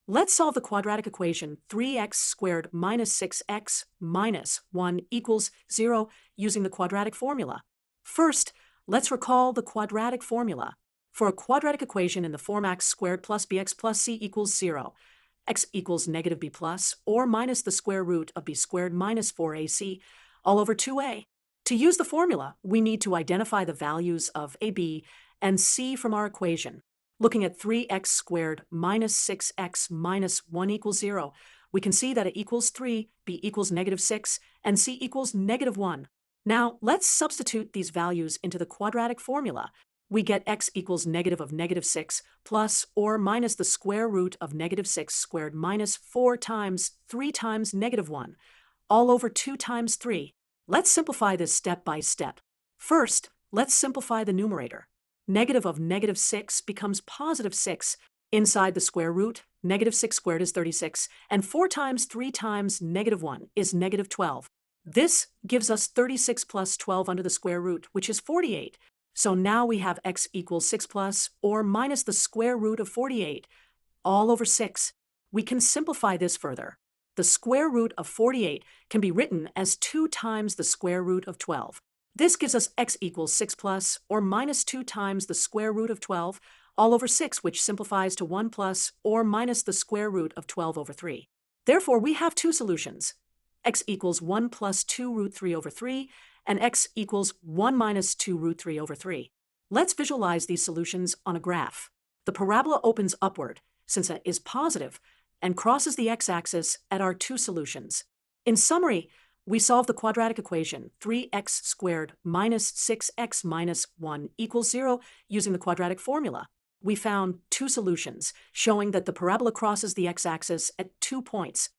Let's solve the quadratic equation 3x squared minus 6x minus 1 equals 0 using the quadratic formula. First, let's recall the quadratic formula. For a quadratic equation in the form x squared plus bx plus c equals 0, x equals negative b plus or minus the square root of b squared minus 4ac all over 2a. To use the formula, we need to identify the values of a, b, and c from our equation. Looking at 3x squared minus 6x minus 1 equals 0, we can see that it equals 3, b equals negative 6, and c equals negative 1. Now, let's substitute these values into the quadratic formula. We get x equals negative of negative 6 plus or minus the square root of negative 6 squared minus 4 times 3 times negative 1, all over 2 times 3. Let's simplify this step by step. First, let's simplify the numerator. Negative of negative 6 becomes positive 6. Inside the square root, negative 6 squared is 36, and 4 times 3 times negative 1 is negative 12. This gives us 36 plus 12 under the square root, which is 48. So now we have x equals 6 plus or minus the square root of 48, all over 6. We can simplify this further. The square root of 48 can be written as 2 times the square root of 12. This gives us x equals 6 plus or minus 2 times the square root of 12 all over 6, which simplifies to 1 plus or minus the square root of 12 over 3. Therefore, we have two solutions. X equals 1 plus 2 root 3 over 3, and x equals 1 minus 2 root 3 over 3. Let's visualize these solutions on a graph. The parabola opens upward, since it is positive, and crosses the x-axis at our two solutions. In summary, we solve the quadratic equation 3x squared minus 6x minus 1 equals 0 using the quadratic formula. We found two solutions, showing that the parabola crosses the x-axis at 2 points.